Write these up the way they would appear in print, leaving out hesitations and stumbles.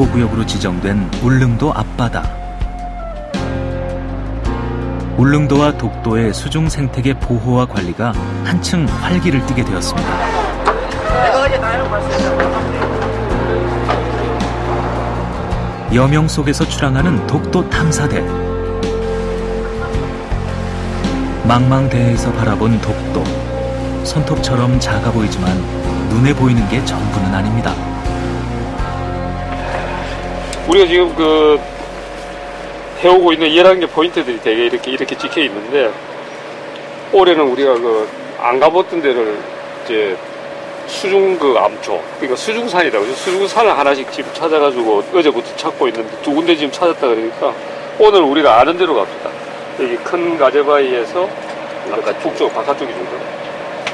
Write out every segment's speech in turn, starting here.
보호구역으로 지정된 울릉도 앞바다. 울릉도와 독도의 수중 생태계 보호와 관리가 한층 활기를 띠게 되었습니다. 여명 속에서 출항하는 독도 탐사대. 망망대해에서 바라본 독도. 손톱처럼 작아 보이지만 눈에 보이는 게 전부는 아닙니다. 우리가 지금 해오고 있는 11개 포인트들이 되게 이렇게 찍혀 있는데, 올해는 우리가 안 가봤던 데를 이제 수중 암초, 그러니까 수중산이라고 해서 수중산을 하나씩 지금 찾아가지고 어제부터 찾고 있는데 2군데 지금 찾았다 그러니까 오늘 우리가 아는 데로 갑시다. 여기 큰 가재바위에서 북쪽, 바깥쪽이 정도.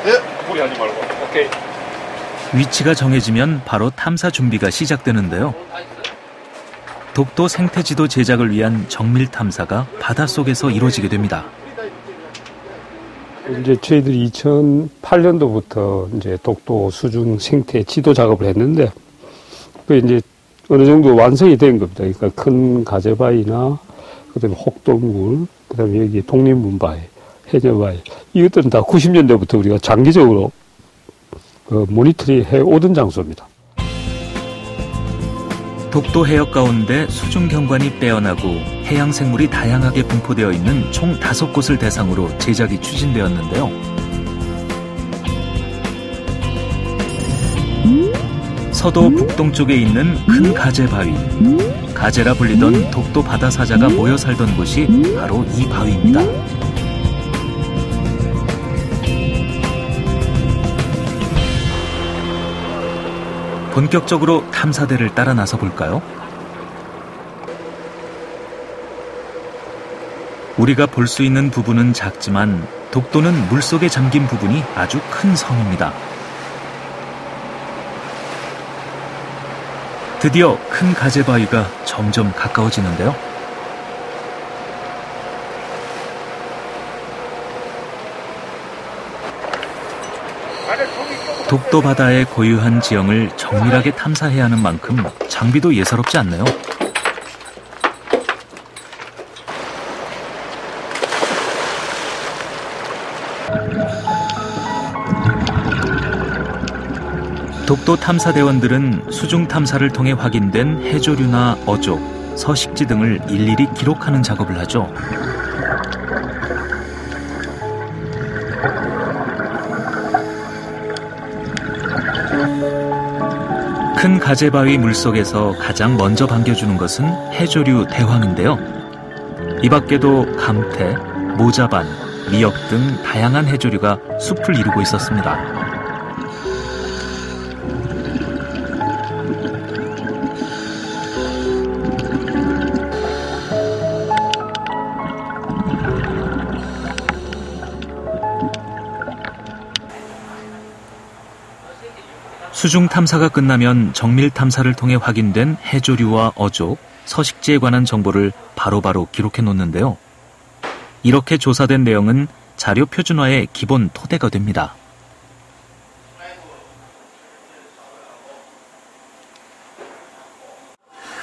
네? 무리하지 말고. 오케이. 위치가 정해지면 바로 탐사 준비가 시작되는데요. 독도 생태지도 제작을 위한 정밀 탐사가 바닷속에서 이루어지게 됩니다. 이제 저희들이 2008년도부터 이제 독도 수중 생태 지도 작업을 했는데, 그 이제 어느 정도 완성이 된 겁니다. 그러니까 큰 가재바위나, 그다음에 혹돌물, 그다음에 여기 독립문바위, 해저바위, 이것들은 다 90년대부터 우리가 장기적으로 모니터링 해 오던 장소입니다. 독도 해역 가운데 수중 경관이 빼어나고 해양 생물이 다양하게 분포되어 있는 총 5곳을 대상으로 제작이 추진되었는데요. 서도 북동쪽에 있는 큰 가재바위, 가재라 불리던 독도 바다 사자가 모여 살던 곳이 바로 이 바위입니다. 본격적으로 탐사대를 따라 나서 볼까요? 우리가 볼 수 있는 부분은 작지만 독도는 물속에 잠긴 부분이 아주 큰 섬입니다. 드디어 큰 가재바위가 점점 가까워지는데요. 독도 바다의 고유한 지형을 정밀하게 탐사해야 하는 만큼 장비도 예사롭지 않네요. 독도 탐사대원들은 수중 탐사를 통해 확인된 해조류나 어족, 서식지 등을 일일이 기록하는 작업을 하죠. 큰 가재바위 물속에서 가장 먼저 반겨주는 것은 해조류 대황인데요. 이 밖에도 감태, 모자반, 미역 등 다양한 해조류가 숲을 이루고 있었습니다. 수중 탐사가 끝나면 정밀 탐사를 통해 확인된 해조류와 어족, 서식지에 관한 정보를 바로바로 기록해 놓는데요. 이렇게 조사된 내용은 자료 표준화의 기본 토대가 됩니다.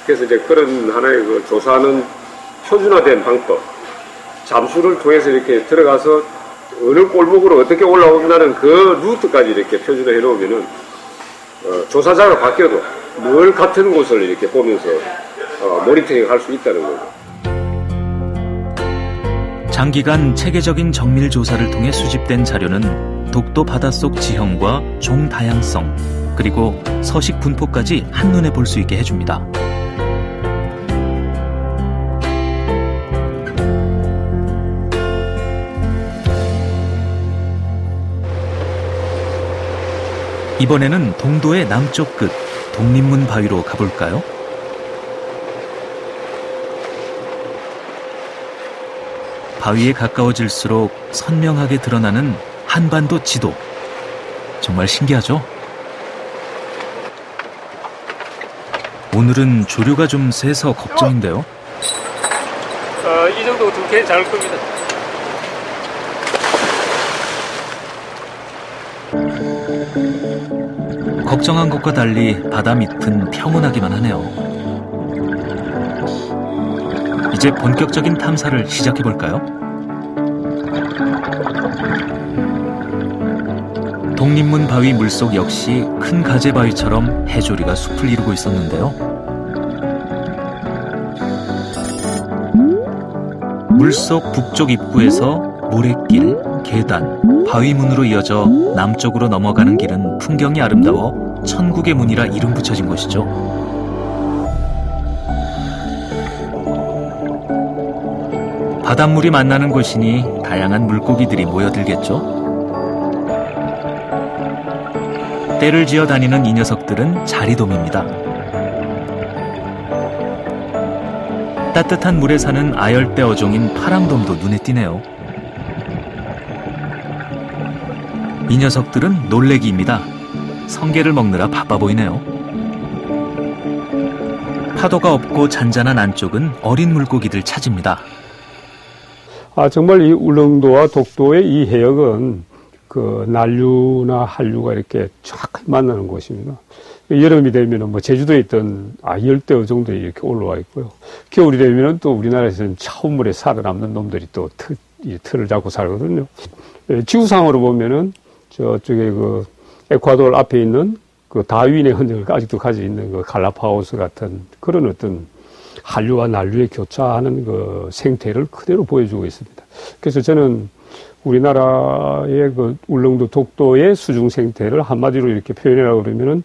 그래서 이제 그런 하나의 조사하는 표준화된 방법, 잠수를 통해서 이렇게 들어가서 어느 골목으로 어떻게 올라온다는 그 루트까지 이렇게 표준화해 놓으면은 조사자가 바뀌어도 늘 같은 곳을 이렇게 보면서 모니터링 할 수 있다는 거죠. 장기간 체계적인 정밀 조사를 통해 수집된 자료는 독도 바닷속 지형과 종 다양성, 그리고 서식 분포까지 한눈에 볼 수 있게 해줍니다. 이번에는 동도의 남쪽 끝, 독립문 바위로 가볼까요? 바위에 가까워질수록 선명하게 드러나는 한반도 지도. 정말 신기하죠? 오늘은 조류가 좀 세서 걱정인데요. 이 정도 두께는 잘 겁니다. 걱정한 것과 달리 바다 밑은 평온하기만 하네요. 이제 본격적인 탐사를 시작해볼까요? 독립문 바위 물속 역시 큰 가재바위처럼 해조리가 숲을 이루고 있었는데요. 물속 북쪽 입구에서 모래길, 계단, 바위문으로 이어져 남쪽으로 넘어가는 길은 풍경이 아름다워 천국의 문이라 이름 붙여진 곳이죠. 바닷물이 만나는 곳이니 다양한 물고기들이 모여들겠죠. 떼를 지어 다니는 이 녀석들은 자리돔입니다. 따뜻한 물에 사는 아열대 어종인 파랑돔도 눈에 띄네요. 이 녀석들은 놀래기입니다. 성게를 먹느라 바빠 보이네요. 파도가 없고 잔잔한 안쪽은 어린 물고기들 찾입니다. 정말 이 울릉도와 독도의 이 해역은 그 난류나 한류가 이렇게 쫙 만나는 곳입니다. 여름이 되면은 제주도에 있던 열대 어종들이 이렇게 올라와 있고요. 겨울이 되면은 또 우리나라에서는 차원물에 살아남는 놈들이 또 틀을 잡고 살거든요. 지구상으로 보면은 저쪽에 그 에콰도르 앞에 있는 그 다윈의 흔적을 아직도 가지고 있는 그 갈라파고스 같은 그런 어떤 한류와 난류에 교차하는 그 생태를 그대로 보여주고 있습니다. 그래서 저는 우리나라의 그 울릉도 독도의 수중 생태를 한마디로 이렇게 표현하라고 그러면은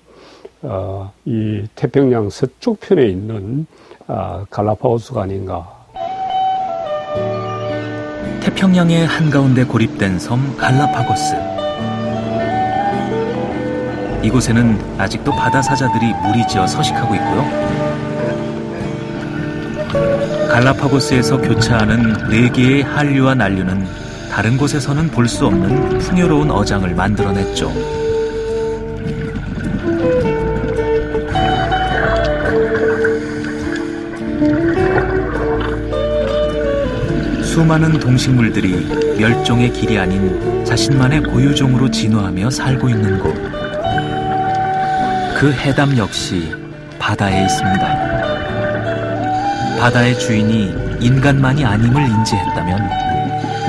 이 태평양 서쪽 편에 있는 갈라파고스가 아닌가. 태평양의 한가운데 고립된 섬 갈라파고스. 이곳에는 아직도 바다 사자들이 무리지어 서식하고 있고요. 갈라파고스에서 교차하는 4개의 한류와 난류는 다른 곳에서는 볼 수 없는 풍요로운 어장을 만들어냈죠. 수많은 동식물들이 멸종의 길이 아닌 자신만의 고유종으로 진화하며 살고 있는 곳. 그 해담 역시 바다에 있습니다. 바다의 주인이 인간만이 아님을 인지했다면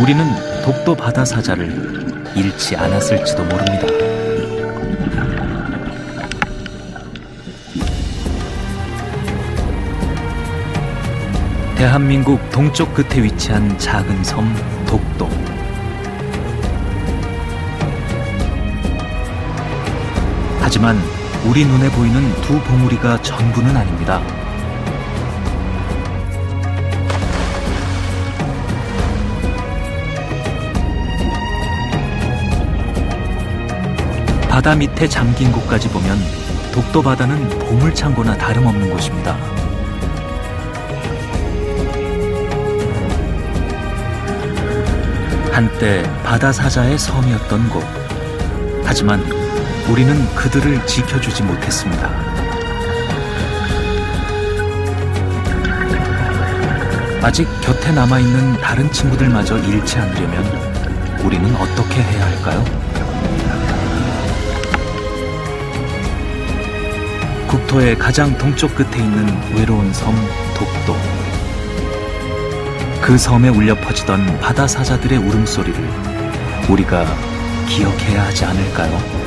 우리는 독도 바다 사자를 잃지 않았을지도 모릅니다. 대한민국 동쪽 끝에 위치한 작은 섬 독도. 하지만 우리 눈에 보이는 두 봉우리가 전부는 아닙니다. 바다 밑에 잠긴 곳까지 보면 독도 바다는 보물창고나 다름없는 곳입니다. 한때 바다 사자의 섬이었던 곳. 하지만 우리는 그들을 지켜주지 못했습니다. 아직 곁에 남아있는 다른 친구들마저 잃지 않으려면 우리는 어떻게 해야 할까요? 국토의 가장 동쪽 끝에 있는 외로운 섬 독도. 그 섬에 울려 퍼지던 바다 사자들의 울음소리를 우리가 기억해야 하지 않을까요?